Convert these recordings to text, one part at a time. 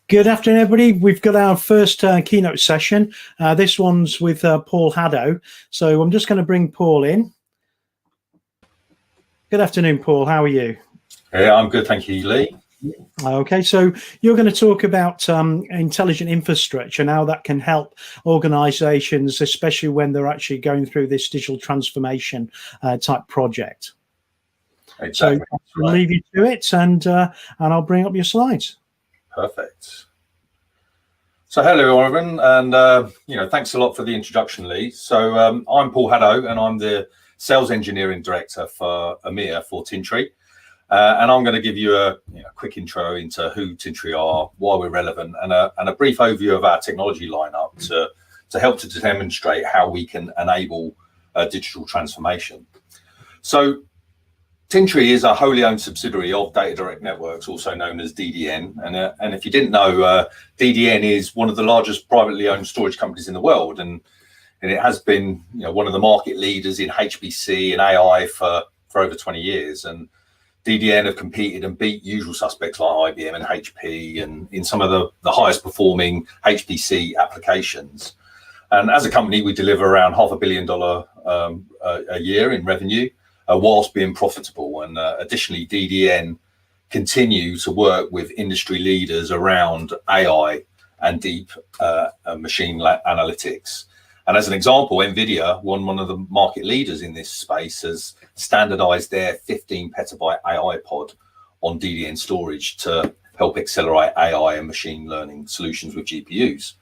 Good afternoon, everybody. We've got our first keynote session. This one's with Paul Haddow. So I'm just going to bring Paul in. Good afternoon, Paul. How are you? Yeah, I'm good. Thank you, Lee. Okay, so you're going to talk about intelligent infrastructure and how that can help organizations, especially when they're actually going through this digital transformation type project. Exactly. So I'll leave you to it, and I'll bring up your slides. Perfect. So hello, everyone, and thanks a lot for the introduction, Lee. So I'm Paul Haddow, and I'm the Sales Engineering Director for EMEA for Tintri. And I'm going to give you a quick intro into who Tintri are, why we're relevant, and a brief overview of our technology lineup to help to demonstrate how we can enable digital transformation. So Tintri is a wholly owned subsidiary of Data Direct Networks, also known as DDN. And if you didn't know, DDN is one of the largest privately owned storage companies in the world, and it has been one of the market leaders in HPC and AI for over 20 years. And DDN have competed and beat usual suspects like IBM and HP and in some of the highest performing HPC applications. And as a company, we deliver around $500 million a year in revenue, whilst being profitable. And additionally, DDN continue to work with industry leaders around AI and deep machine analytics. And as an example, NVIDIA, one of the market leaders in this space, has standardized their 15 petabyte AI pod on DDN storage to help accelerate AI and machine learning solutions with GPUs.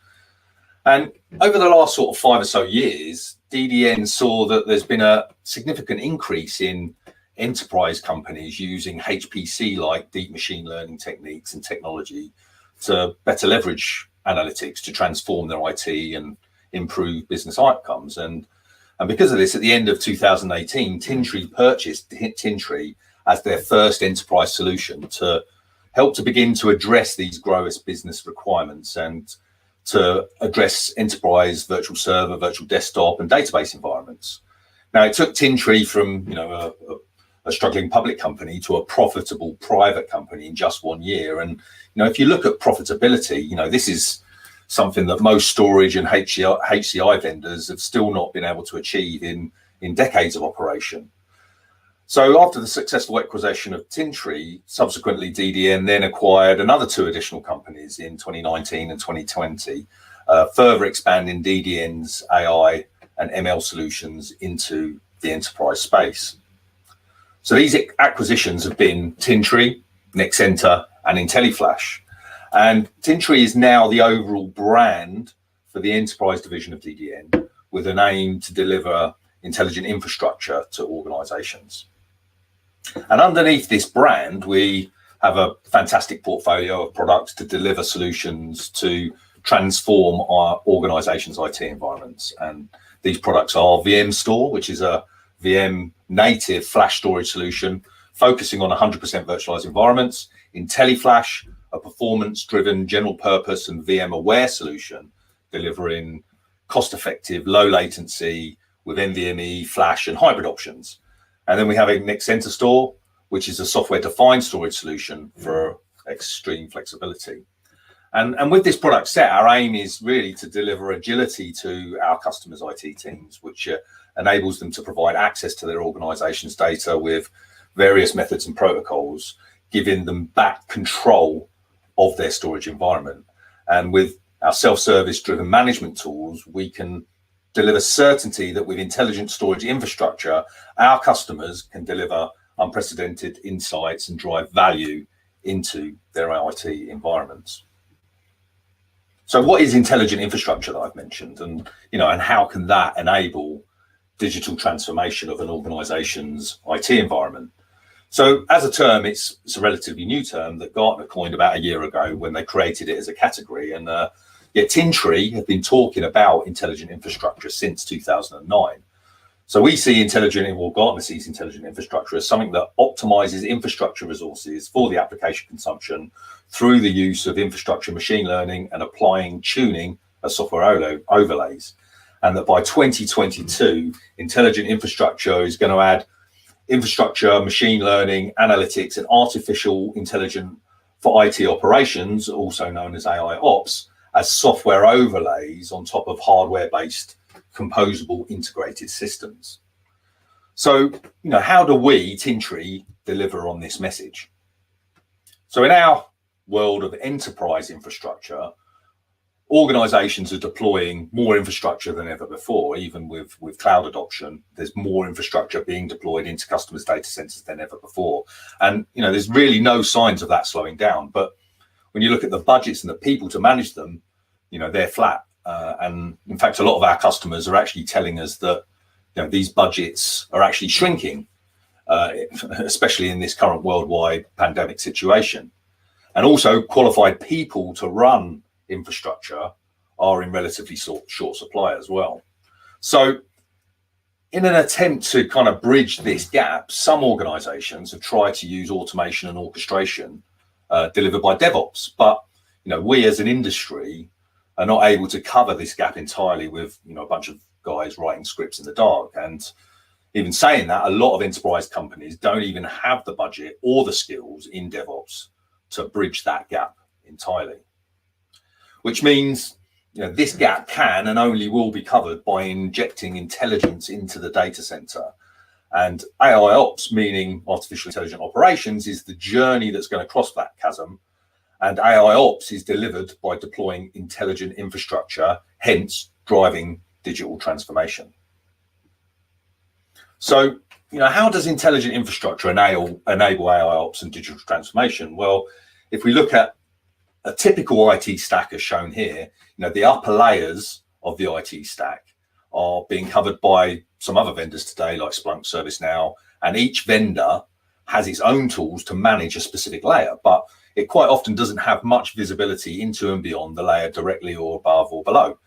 And over the last sort of 5 or so years, DDN saw that there's been a significant increase in enterprise companies using HPC-like deep machine learning techniques and technology to better leverage analytics to transform their IT and improve business outcomes. And because of this, at the end of 2018, Tintri purchased Tintri as their first enterprise solution to help to begin to address these growing business requirements and to address enterprise virtual server, virtual desktop, and database environments. Now, it took Tintri from a struggling public company to a profitable private company in just 1 year. And if you look at profitability, this is something that most storage and HCI vendors have still not been able to achieve in decades of operation. So after the successful acquisition of Tintri, subsequently DDN then acquired another 2 additional companies in 2019 and 2020, further expanding DDN's AI and ML solutions into the enterprise space. So these acquisitions have been Tintri, Nexenta, and IntelliFlash. And Tintri is now the overall brand for the enterprise division of DDN, with an aim to deliver intelligent infrastructure to organizations. And underneath this brand, we have a fantastic portfolio of products to deliver solutions to transform our organization's IT environments. And these products are VM Store, which is a VM native flash storage solution focusing on 100% virtualized environments, IntelliFlash, a performance-driven general purpose and VM-aware solution delivering cost-effective, low latency with NVMe, flash, and hybrid options. And then we have a Nexenta Store, which is a software-defined storage solution for extreme flexibility. And with this product set, our aim is really to deliver agility to our customers' IT teams, which enables them to provide access to their organization's data with various methods and protocols, giving them back control of their storage environment. And with our self-service driven management tools, we can deliver certainty that with intelligent storage infrastructure, our customers can deliver unprecedented insights and drive value into their IT environments. So what is intelligent infrastructure that I've mentioned, and how can that enable digital transformation of an organization's IT environment? So as a term, it's a relatively new term that Gartner coined about a year ago when they created it as a category. And yet Tintri have been talking about intelligent infrastructure since 2009. So we see Gartner sees intelligent infrastructure as something that optimizes infrastructure resources for the application consumption through the use of infrastructure machine learning and applying tuning of software overlays. And that by 2022, intelligent infrastructure is going to add infrastructure, machine learning, analytics, and artificial intelligence for IT operations, also known as AI Ops, as software overlays on top of hardware-based composable integrated systems. So, how do we, Tintri, deliver on this message? So in our world of enterprise infrastructure, organizations are deploying more infrastructure than ever before. Even with cloud adoption, there's more infrastructure being deployed into customers' data centers than ever before. And, there's really no signs of that slowing down. But when you look at the budgets and the people to manage them, they're flat. And in fact, a lot of our customers are actually telling us that these budgets are actually shrinking, especially in this current worldwide pandemic situation. And also qualified people to run infrastructure are in relatively short supply as well. So in an attempt to kind of bridge this gap, some organizations have tried to use automation and orchestration delivered by DevOps. But we as an industry are not able to cover this gap entirely with a bunch of guys writing scripts in the dark. And even saying that, a lot of enterprise companies don't even have the budget or the skills in DevOps to bridge that gap entirely. Which means this gap can and only will be covered by injecting intelligence into the data center. And AI Ops, meaning artificial intelligent operations, is the journey that's going to cross that chasm. And AI Ops is delivered by deploying intelligent infrastructure, hence driving digital transformation. So, how does intelligent infrastructure enable AI Ops and digital transformation? Well, if we look at a typical IT stack as shown here, the upper layers of the IT stack are being covered by some other vendors today, like Splunk, ServiceNow, and each vendor has its own tools to manage a specific layer, but it quite often doesn't have much visibility into and beyond the layer directly or above or below.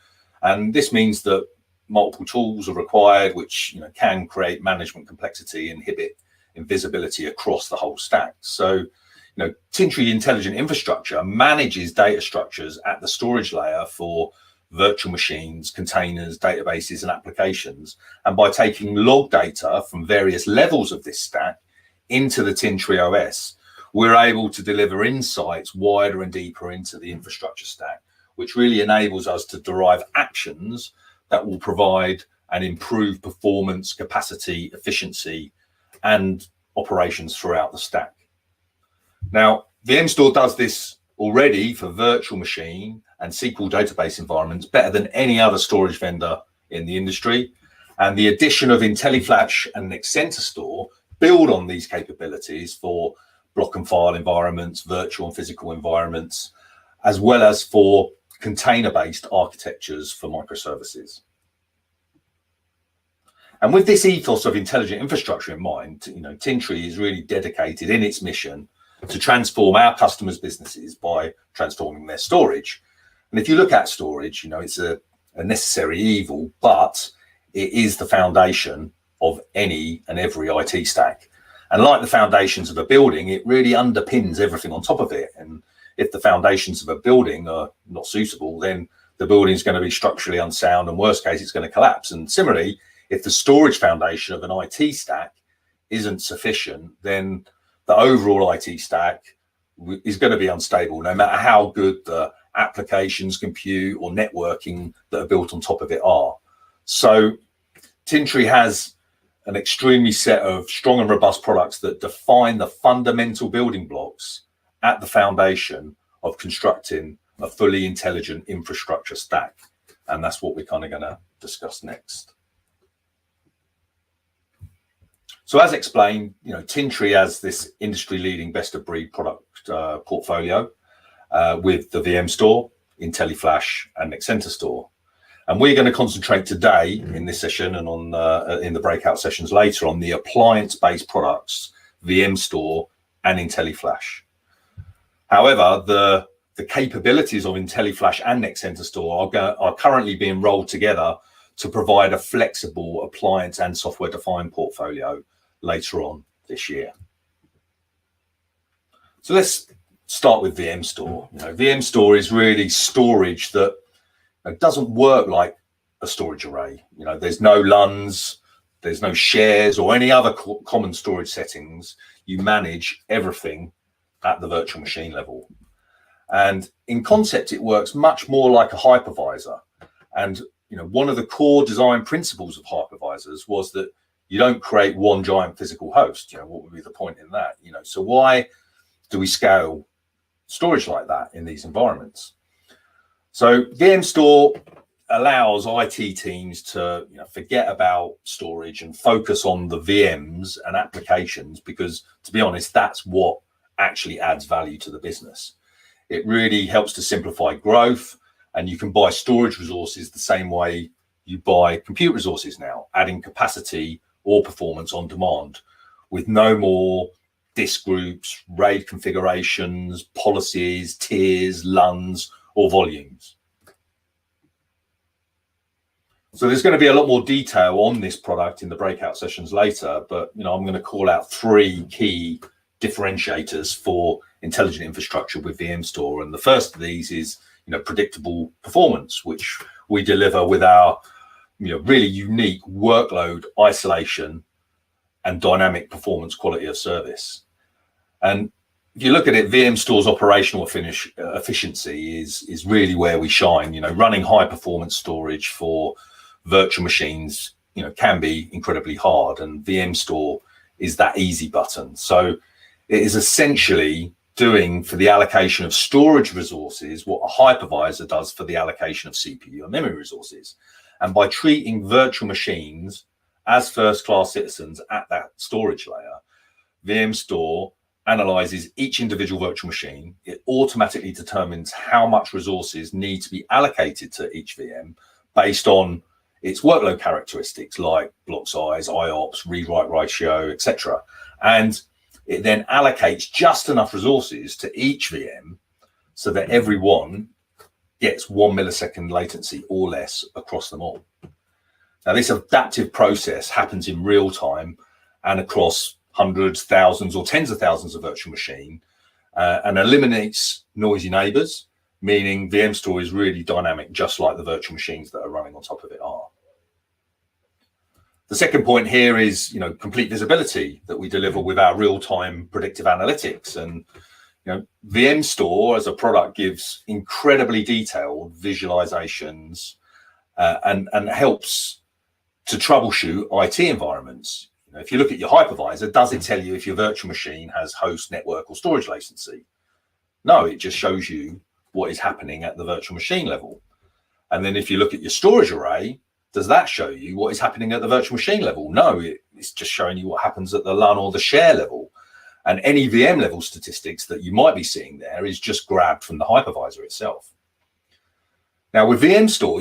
And this means that multiple tools are required, which can create management complexity and inhibit invisibility across the whole stack. So, Tintri Intelligent Infrastructure manages data structures at the storage layer for virtual machines, containers, databases, and applications. And by taking log data from various levels of this stack into the Tintri OS, we're able to deliver insights wider and deeper into the infrastructure stack, which really enables us to derive actions that will provide and improve performance, capacity, efficiency, and operations throughout the stack. Now, VMstore does this already for virtual machine and SQL database environments better than any other storage vendor in the industry. And the addition of IntelliFlash and Exentastore build on these capabilities for block and file environments, virtual and physical environments, as well as for container-based architectures for microservices. And with this ethos of intelligent infrastructure in mind, Tintri is really dedicated in its mission to transform our customers' businesses by transforming their storage. And if you look at storage, it's a necessary evil, but it is the foundation of any and every IT stack. And like the foundations of a building, it really underpins everything on top of it. And if the foundations of a building are not suitable, then the building is going to be structurally unsound, and worst case, it's going to collapse. And similarly, if the storage foundation of an IT stack isn't sufficient, then the overall IT stack is going to be unstable, no matter how good the applications, compute, or networking that are built on top of it are. So Tintri has an extremely set of strong and robust products that define the fundamental building blocks at the foundation of constructing a fully intelligent infrastructure stack. And that's what we're kind of going to discuss next. So as explained, Tintri has this industry-leading best-of-breed product portfolio with the VMstore, IntelliFlash, and Exentastore. And we're going to concentrate today in this session and on in the breakout sessions later on the appliance-based products, VMstore and IntelliFlash. However, the capabilities of IntelliFlash and Exentastore are currently being rolled together to provide a flexible appliance and software-defined portfolio later on this year. So let's start with VMstore. VMstore is really storage that doesn't work like a storage array. There's no LUNs, there's no shares or any other common storage settings. You manage everything at the virtual machine level. And in concept, it works much more like a hypervisor. And one of the core design principles of hypervisors was that you don't create one giant physical host. What would be the point in that? So why do we scale storage like that in these environments? So VM Store allows IT teams to forget about storage and focus on the VMs and applications, because, to be honest, that's what actually adds value to the business. It really helps to simplify growth, and you can buy storage resources the same way you buy compute resources now, adding capacity or performance on demand with no more disk groups, RAID configurations, policies, tiers, LUNs, or volumes. So there's going to be a lot more detail on this product in the breakout sessions later, but I'm going to call out 3 key differentiators for intelligent infrastructure with VM Store. And the first of these is predictable performance, which we deliver with our really unique workload isolation and dynamic performance quality of service. And if you look at it, VM Store's operational efficiency is really where we shine. Running high performance storage for virtual machines can be incredibly hard, and VM Store is that easy button. So it is essentially doing for the allocation of storage resources what a hypervisor does for the allocation of CPU and memory resources. And by treating virtual machines as first-class citizens at that storage layer, VM Store analyzes each individual virtual machine. It automatically determines how much resources need to be allocated to each VM based on its workload characteristics like block size, IOPS, read-write ratio, etc. And it then allocates just enough resources to each VM so that every one gets 1 millisecond latency or less across them all. Now, this adaptive process happens in real time and across hundreds, thousands, or tens of thousands of virtual machines, and eliminates noisy neighbors, meaning VM Store is really dynamic, just like the virtual machines that are running on top of it are. The second point here is, complete visibility that we deliver with our real-time predictive analytics. And, VM Store as a product gives incredibly detailed visualizations and helps to troubleshoot IT environments. If you look at your hypervisor, does it tell you if your virtual machine has host, network, or storage latency? No, it just shows you what is happening at the virtual machine level. And then if you look at your storage array, does that show you what is happening at the virtual machine level? No, it's just showing you what happens at the LUN or the share level. And any VM level statistics that you might be seeing there is just grabbed from the hypervisor itself. Now with VM Store,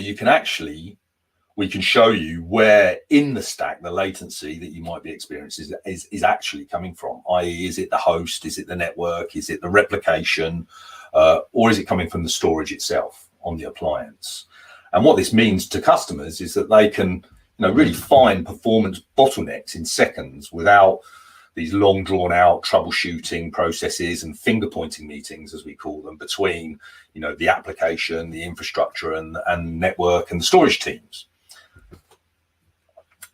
we can show you where in the stack the latency that you might be experiencing is actually coming from, i.e. is it the host, is it the network, is it the replication, or is it coming from the storage itself on the appliance? And what this means to customers is that they can really find performance bottlenecks in seconds without these long drawn out troubleshooting processes and finger pointing meetings, as we call them, between the application, the infrastructure and network and the storage teams.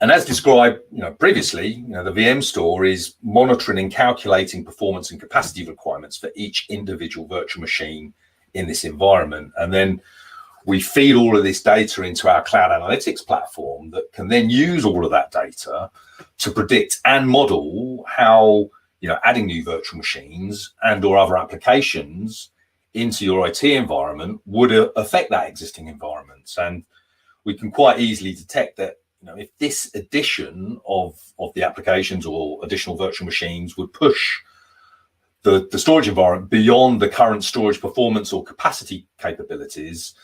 And as described previously, the VM Store is monitoring and calculating performance and capacity requirements for each individual virtual machine in this environment. And then we feed all of this data into our cloud analytics platform that can then use all of that data to predict and model how adding new virtual machines and or other applications into your IT environment would affect that existing environment. And we can quite easily detect that if this addition of the applications or additional virtual machines would push the storage environment beyond the current storage performance or capacity capabilities,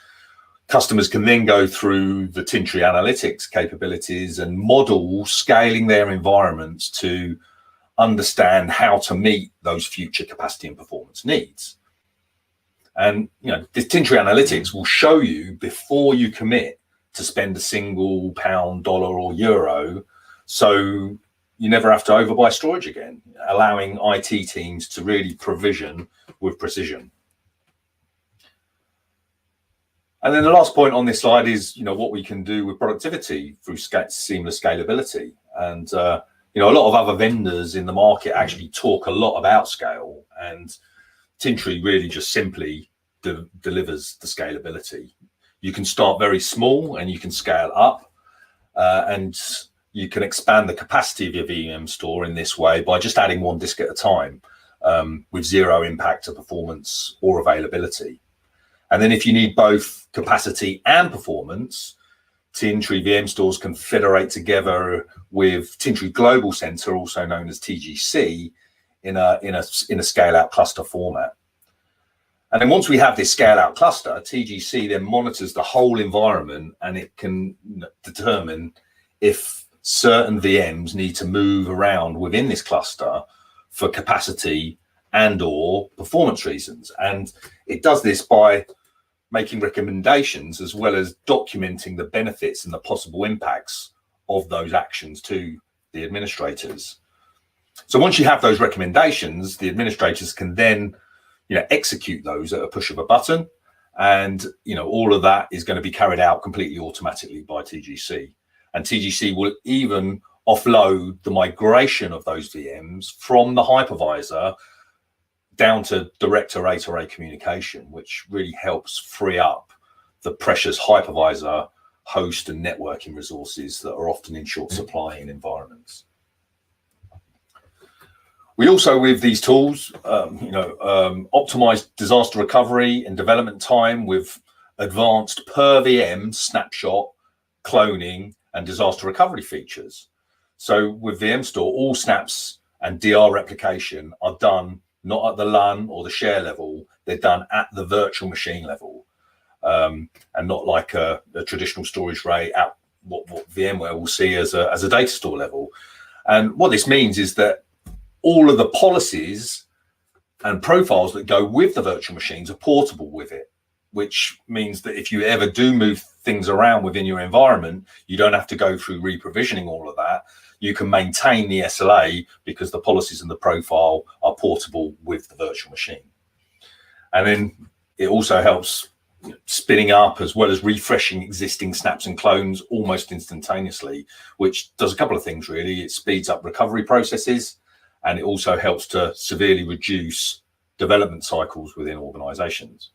customers can then go through the Tintri analytics capabilities and model scaling their environments to understand how to meet those future capacity and performance needs. And this Tintri analytics will show you before you commit to spend a single pound, dollar, or euro, so you never have to overbuy storage again, allowing IT teams to really provision with precision. And then the last point on this slide is, what we can do with productivity through seamless scalability. And, a lot of other vendors in the market actually talk a lot about scale. And Tintri really just simply delivers the scalability. You can start very small and you can scale up, and you can expand the capacity of your VM store in this way by just adding one disk at a time, with zero impact to performance or availability. And then if you need both capacity and performance, Tintri VM stores can federate together with Tintri Global Center, also known as TGC, in a scale-out cluster format. And then once we have this scale-out cluster, TGC then monitors the whole environment, and it can determine if certain VMs need to move around within this cluster for capacity and or performance reasons. And it does this by making recommendations as well as documenting the benefits and the possible impacts of those actions to the administrators. So once you have those recommendations, the administrators can then execute those at a push of a button, and all of that is going to be carried out completely automatically by TGC. And TGC will even offload the migration of those VMs from the hypervisor down to direct array-to-array communication, which really helps free up the precious hypervisor, host, and networking resources that are often in short supply in environments. We also, with these tools, optimize disaster recovery and development time with advanced per VM snapshot, cloning, and disaster recovery features. So with VMstore, all snaps and DR replication are done not at the LUN or the share level, they're done at the virtual machine level, and not like a traditional storage array at what VMware will see as a data store level. And what this means is that all of the policies and profiles that go with the virtual machines are portable with it, which means that if you ever do move things around within your environment, you don't have to go through reprovisioning all of that. You can maintain the SLA because the policies and the profile are portable with the virtual machine. And then it also helps spinning up as well as refreshing existing snaps and clones almost instantaneously, which does a couple of things really. It speeds up recovery processes, and it also helps to severely reduce development cycles within organizations.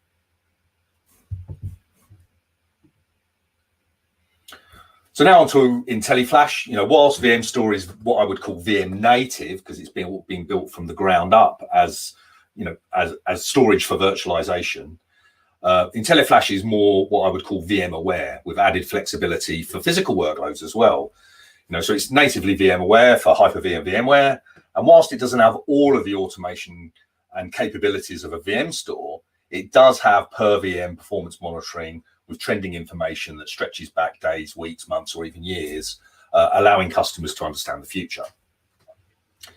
So now on to IntelliFlash. Whilst VMstore is what I would call VM native, because it's being built from the ground up as storage for virtualization, IntelliFlash is more what I would call VM aware, with added flexibility for physical workloads as well. So it's natively VM aware for Hyper-V and VMware. And whilst it doesn't have all of the automation and capabilities of a VM store, it does have per VM performance monitoring with trending information that stretches back days, weeks, months, or even years, allowing customers to understand the future.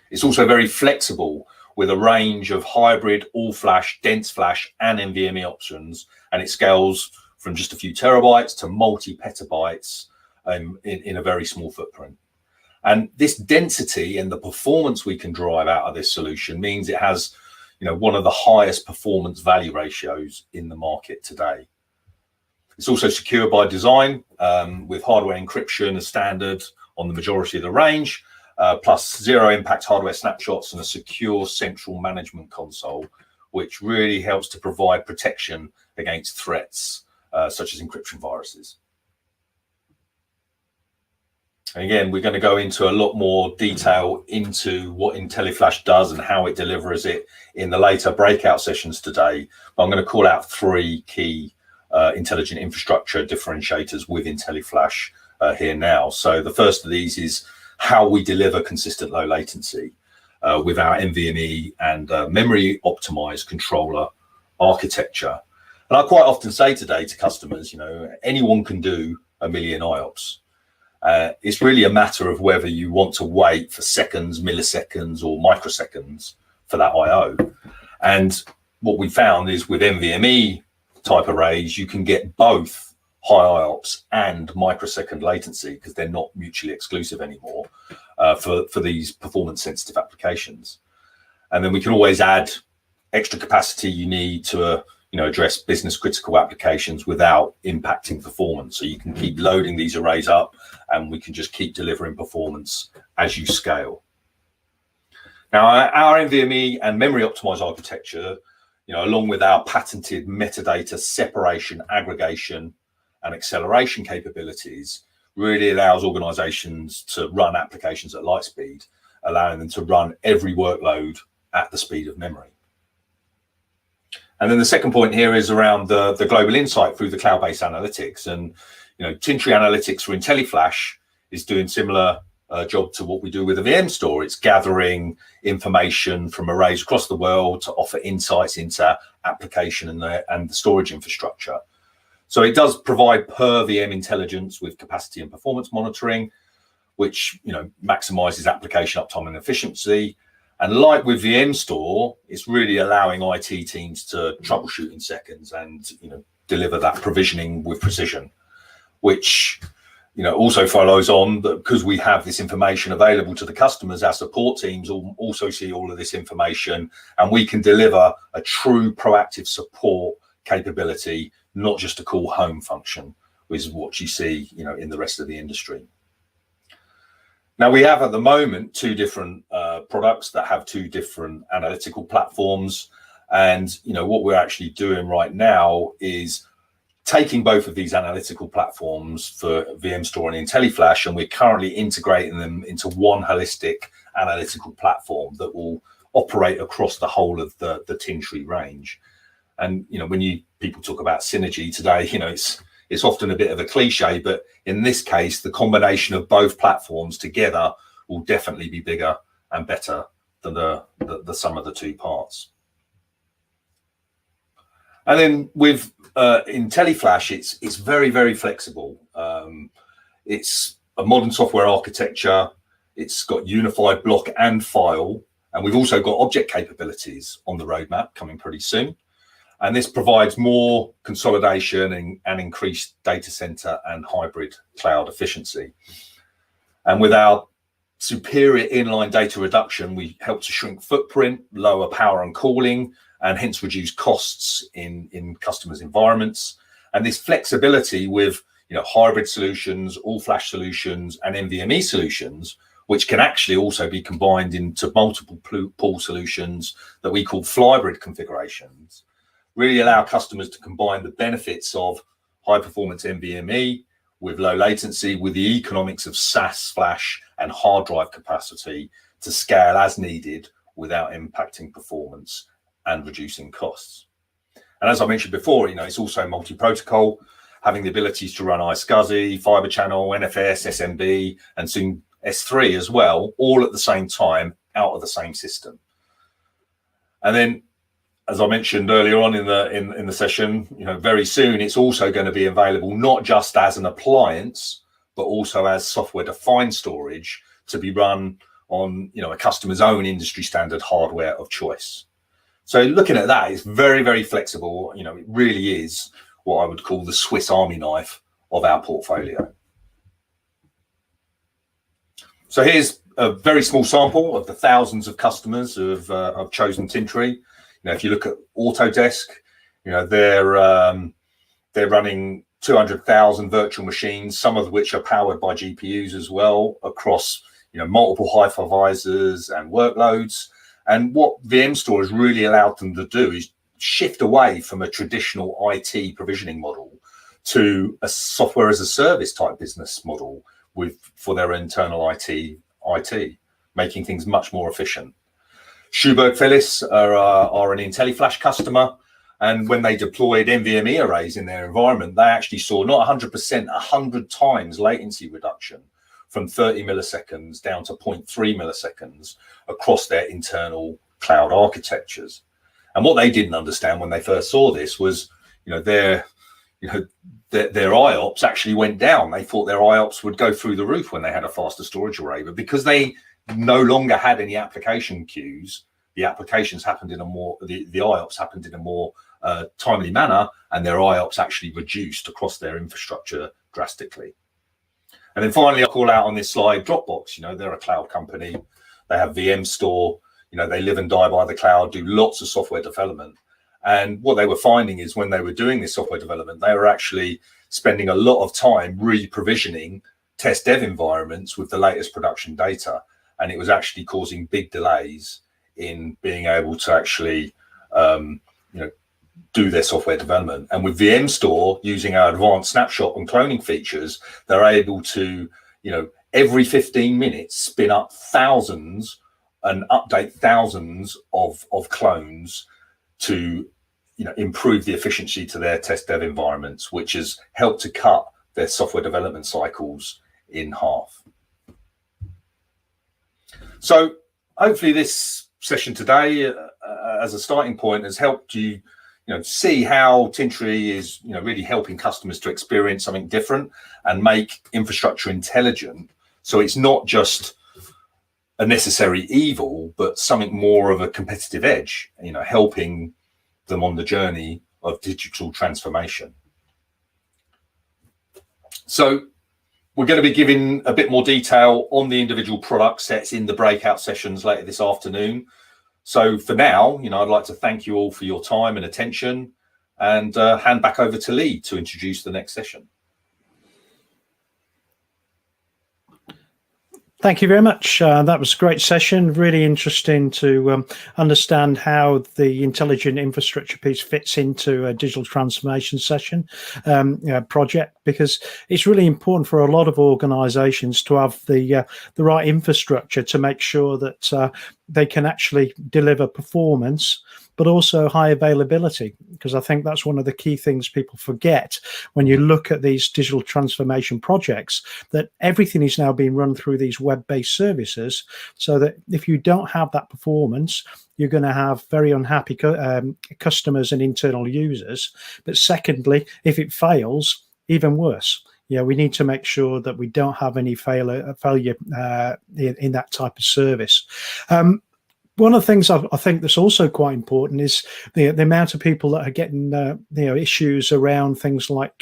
It's also very flexible with a range of hybrid, all-flash, dense flash, and NVMe options, and it scales from just a few terabytes to multi-petabytes in a very small footprint. And this density and the performance we can drive out of this solution means it has, one of the highest performance value ratios in the market today. It's also secure by design, with hardware encryption as standard on the majority of the range, plus zero impact hardware snapshots and a secure central management console, which really helps to provide protection against threats such as encryption viruses. And again, we're going to go into a lot more detail into what IntelliFlash does and how it delivers it in the later breakout sessions today. But I'm going to call out three key intelligent infrastructure differentiators with IntelliFlash here now. So the first of these is how we deliver consistent low latency with our NVMe and memory optimized controller architecture. And I quite often say today to customers, anyone can do a million IOPS. It's really a matter of whether you want to wait for seconds, milliseconds, or microseconds for that IO. And what we found is with NVMe type arrays, you can get both high IOPS and microsecond latency because they're not mutually exclusive anymore for these performance sensitive applications. And then we can always add extra capacity you need to address business critical applications without impacting performance. So you can keep loading these arrays up and we can just keep delivering performance as you scale. Now, our NVMe and memory optimized architecture, along with our patented metadata separation, aggregation, and acceleration capabilities, really allows organizations to run applications at light speed, allowing them to run every workload at the speed of memory. And then the second point here is around the global insight through the cloud-based analytics. And Tintri Analytics for IntelliFlash is doing similar job to what we do with the VM store. It's gathering information from arrays across the world to offer insights into application and the storage infrastructure. So it does provide per VM intelligence with capacity and performance monitoring, which maximizes application uptime and efficiency. And like with VM store, it's really allowing IT teams to troubleshoot in seconds and deliver that provisioning with precision, which also follows on that because we have this information available to the customers, our support teams also see all of this information, and we can deliver a true proactive support capability, not just a call home function, which is what you see in the rest of the industry. Now we have at the moment two different products that have two different analytical platforms, and what we're actually doing right now is taking both of these analytical platforms for VM Store and IntelliFlash, and we're currently integrating them into one holistic analytical platform that will operate across the whole of the Tintri range. And when people talk about synergy today, it's often a bit of a cliche, but in this case, the combination of both platforms together will definitely be bigger and better than the sum of the two parts. And then with IntelliFlash, it's very, very flexible. It's a modern software architecture. It's got unified block and file, and we've also got object capabilities on the roadmap coming pretty soon. And this provides more consolidation and increased data center and hybrid cloud efficiency. And with our superior inline data reduction, we help to shrink footprint, lower power and cooling, and hence reduce costs in customers' environments. And this flexibility with hybrid solutions, all-flash solutions, and NVMe solutions, which can actually also be combined into multiple pool solutions that we call flybrid configurations, really allow customers to combine the benefits of high-performance NVMe with low latency, with the economics of SAS, flash, and hard drive capacity to scale as needed without impacting performance and reducing costs. And as I mentioned before, it's also multi-protocol, having the abilities to run iSCSI, Fiber Channel, NFS, SMB, and soon S3 as well, all at the same time out of the same system. And then, as I mentioned earlier on in the session, very soon it's also going to be available not just as an appliance, but also as software-defined storage to be run on a customer's own industry standard hardware of choice. So looking at that, it's very, very flexible. It really is what I would call the Swiss Army knife of our portfolio. So here's a very small sample of the thousands of customers who have chosen Tintri. If you look at Autodesk, they're running 200,000 virtual machines, some of which are powered by GPUs as well, across multiple hypervisors and workloads. And what VM Store has really allowed them to do is shift away from a traditional IT provisioning model to a software as a service type business model for their internal IT, making things much more efficient. Schuberg Phillips are an IntelliFlash customer, and when they deployed NVMe arrays in their environment, they actually saw not 100%, 100 times latency reduction from 30 milliseconds down to 0.3 milliseconds across their internal cloud architectures. And what they didn't understand when they first saw this was, their IOPS actually went down. They thought their IOPS would go through the roof when they had a faster storage array, but because they no longer had any application queues, the applications happened in a more, the IOPS happened in a more timely manner, and their IOPS actually reduced across their infrastructure drastically. And then finally, I'll call out on this slide Dropbox. They're a cloud company. They have VM Store. They live and die by the cloud, do lots of software development. And what they were finding is when they were doing this software development, they were actually spending a lot of time re-provisioning test dev environments with the latest production data. And it was actually causing big delays in being able to actually do their software development. And with VM Store, using our advanced snapshot and cloning features, they're able to, every 15 minutes spin up thousands and update thousands of clones to, improve the efficiency to their test dev environments, which has helped to cut their software development cycles in half. So hopefully this session today, as a starting point, has helped you, see how Tintri is, really helping customers to experience something different and make infrastructure intelligent. So it's not just a necessary evil, but something more of a competitive edge, helping them on the journey of digital transformation. So we're going to be giving a bit more detail on the individual product sets in the breakout sessions later this afternoon. So for now, I'd like to thank you all for your time and attention, and hand back over to Lee to introduce the next session. Thank you very much. That was a great session. Really interesting to understand how the intelligent infrastructure piece fits into a digital transformation session project, because it's really important for a lot of organizations to have the right infrastructure to make sure that they can actually deliver performance, but also high availability, because I think that's one of the key things people forget when you look at these digital transformation projects, that everything is now being run through these web-based services, so that if you don't have that performance, you're going to have very unhappy customers and internal users. But secondly, if it fails, even worse. We need to make sure that we don't have any failure in that type of service. One of the things I think that's also quite important is the amount of people that are getting issues around things like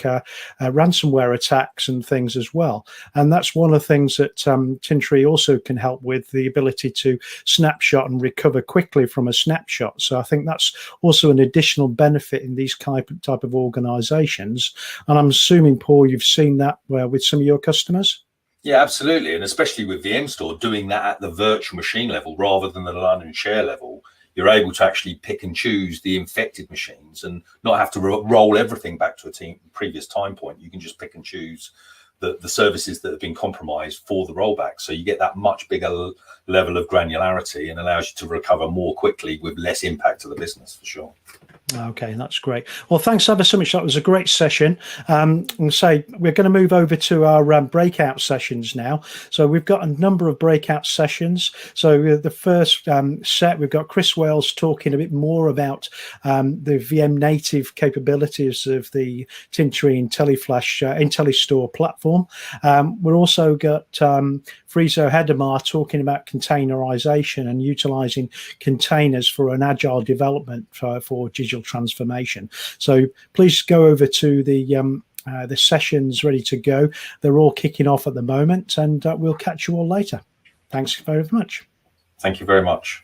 ransomware attacks and things as well. And that's one of the things that Tintri also can help with, the ability to snapshot and recover quickly from a snapshot. So I think that's also an additional benefit in these type of organizations. And I'm assuming, Paul, you've seen that with some of your customers? Yeah, absolutely. And especially with VM Store, doing that at the virtual machine level rather than the learn and share level, you're able to actually pick and choose the infected machines and not have to roll everything back to a previous time point. You can just pick and choose the services that have been compromised for the rollback. So you get that much bigger level of granularity and allows you to recover more quickly with less impact to the business, for sure. Okay, that's great. Well, thanks ever so much. That was a great session. And say we're going to move over to our breakout sessions now. So we've got a number of breakout sessions. So the first set, we've got Chris Wells talking a bit more about the VM native capabilities of the Tintri IntelliStore platform. We're also got Friso Hedemar talking about containerization and utilizing containers for an agile development for digital transformation. So please go over to the sessions ready to go. They're all kicking off at the moment, and we'll catch you all later. Thanks very much. Thank you very much.